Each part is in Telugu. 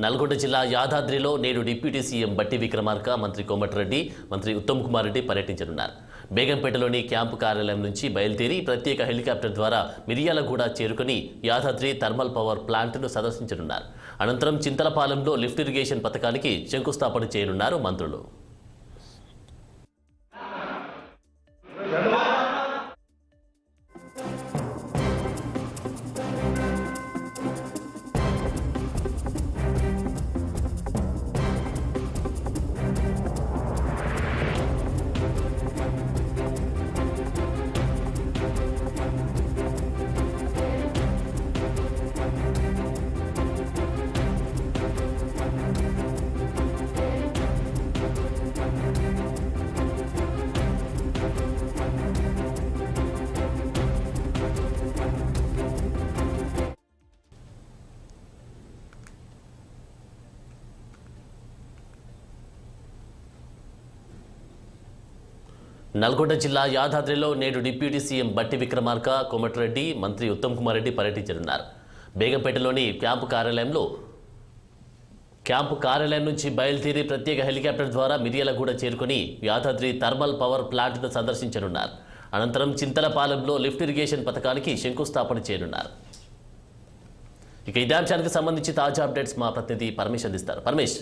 నల్గొండ జిల్లా యాదాద్రిలో నేడు డిప్యూటీ సీఎం బట్టి విక్రమార్క, మంత్రి కోమటిరెడ్డి, మంత్రి ఉత్తమ్ కుమార్ రెడ్డి పర్యటించనున్నారు. బేగంపేటలోని క్యాంపు కార్యాలయం నుంచి బయలుదేరి ప్రత్యేక హెలికాప్టర్ ద్వారా మిర్యాలగూడ చేరుకుని యాదాద్రి థర్మల్ పవర్ ప్లాంట్ను సందర్శించనున్నారు. అనంతరం చింతలపాలెంలో లిఫ్ట్ ఇరిగేషన్ పథకానికి శంకుస్థాపన చేయనున్నారు మంత్రులు. నల్గొండ జిల్లా యాదాద్రిలో నేడు డిప్యూటీ సీఎం బట్టి విక్రమార్క, కోమటిరెడ్డి, మంత్రి ఉత్తమ్ కుమార్ రెడ్డి పర్యటించనున్నారు. బేగంపేటలోని క్యాంపు కార్యాలయం నుంచి బయలుదేరి ప్రత్యేక హెలికాప్టర్ ద్వారా మిర్యాలగూడ చేరుకుని యాదాద్రి థర్మల్ పవర్ ప్లాంట్ను సందర్శించనున్నారు. అనంతరం చింతలపాలెంలో లిఫ్ట్ ఇరిగేషన్ పథకానికి శంకుస్థాపన చేయనున్నారు. ఇక ఇదే అంశానికి సంబంధించి తాజా అప్డేట్స్ మా ప్రతినిధి పరమేష్ అందిస్తారు. పరమేష్,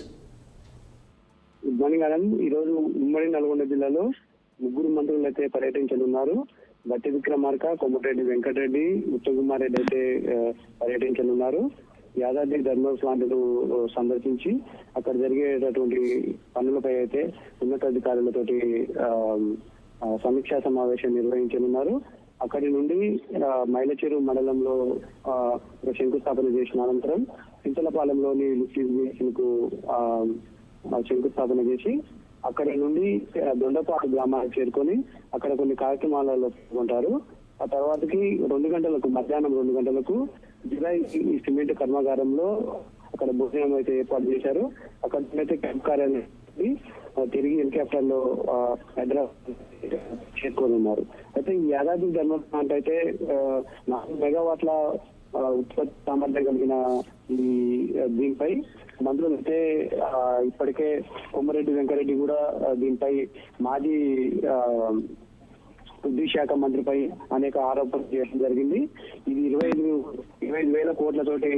ఈరోజు ఉమ్మడి నల్గొండ జిల్లాలో ముగ్గురు మంత్రులు అయితే పర్యటించనున్నారు. బట్టి విక్రమార్క, కోమటిరెడ్డి వెంకటరెడ్డి, ఉత్తమ్ కుమార్ రెడ్డి అయితే పర్యటించనున్నారు. యాదాద్రి థర్మల్ ప్లాంట్ సందర్శించి అక్కడ జరిగేటటువంటి పనులపై అయితే ఉన్నతాధికారులతోటి సమీక్షా సమావేశం నిర్వహించనున్నారు. అక్కడి నుండి మైలచెరు మండలంలో శంకుస్థాపన చేసిన అనంతరం చింతలపాలెంలోని లిఫ్ట్ ఇరిగేషన్ కు శంకుస్థాపన చేసి అక్కడి నుండి దొండపాడు గ్రామానికి చేరుకొని అక్కడ కొన్ని కార్యక్రమాలలో పాల్గొంటారు. ఆ తర్వాతకి మధ్యాహ్నం 2 గంటలకు జిల్లా ఈ సిమెంట్ కర్మాగారంలో అక్కడ భోజనం అయితే ఏర్పాటు చేశారు. అక్కడ అయితే క్యాంప్ కార్యాలయం తిరిగి హెలికాప్టర్ లో హైదరాబాద్ చేరుకోనున్నారు. అయితే ఈ యాదాద్రి థర్మల్ ప్లాంట్ అయితే 4 మెగావాట్ల ఉత్పత్తి సామర్థ్యం కలిగిన ఈ దీనిపై మంత్రులు అయితే ఇప్పటికే కోమటిరెడ్డి వెంకరెడ్డి కూడా దీనిపై మాజీ విద్యుత్ శాఖ మంత్రిపై అనేక ఆరోపణలు చేయడం జరిగింది. ఇది 25,000 కోట్లతోటి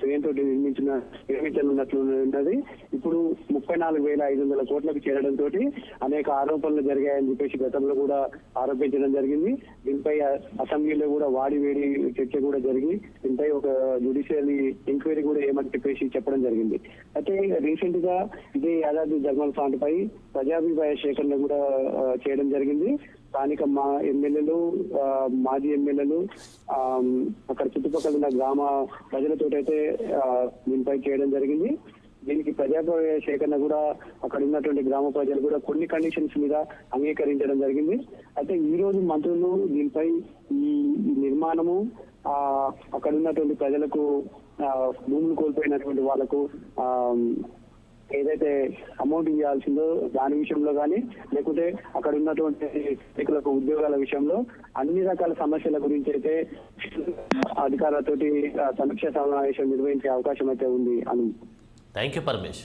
వ్యయంతో నిర్మించనున్నట్లు ఉన్నది. ఇప్పుడు 34,500 కోట్లకు చేరడంతో అనేక ఆరోపణలు జరిగాయని చెప్పేసి గతంలో కూడా ఆరోపించడం జరిగింది. దీనిపై అసెంబ్లీలో కూడా వాడివేడి చర్చ కూడా జరిగి దీనిపై ఒక జ్యుడిషియల్ ఎంక్వైరీ కూడా ఏమని చెప్పేసి చెప్పడం జరిగింది. అయితే రీసెంట్ గా ఇదే యాదాద్రి థర్మల్ ప్లాంట్ పై ప్రజాభిప్రాయ సేకరణ కూడా చేయడం జరిగింది. స్థానిక ఎమ్మెల్యేలు, మాజీ ఎమ్మెల్యేలు, అక్కడ చుట్టుపక్కల ఉన్న గ్రామ ప్రజలతో అయితే దీనిపై చేయడం జరిగింది. దీనికి ప్రజాభిప్రాయ సేకరణ కూడా అక్కడ ఉన్నటువంటి గ్రామ ప్రజలు కూడా కొన్ని కండిషన్స్ మీద అంగీకరించడం జరిగింది. అయితే ఈ రోజు మంత్రులు దీనిపై ఈ నిర్మాణము అక్కడ ఉన్నటువంటి ప్రజలకు భూములు కోల్పోయినటువంటి వాళ్లకు ఏదైతే అమౌంట్ ఇవ్వాల్సిందో దాని విషయంలో కానీ, లేకుంటే అక్కడ ఉన్నటువంటి వ్యక్తులకు ఉద్యోగాల విషయంలో అన్ని రకాల సమస్యల గురించి అయితే అధికారులతోటి సమీక్ష సమావేశం నిర్వహించే అవకాశం అయితే ఉంది అని. Thank you Paramesh.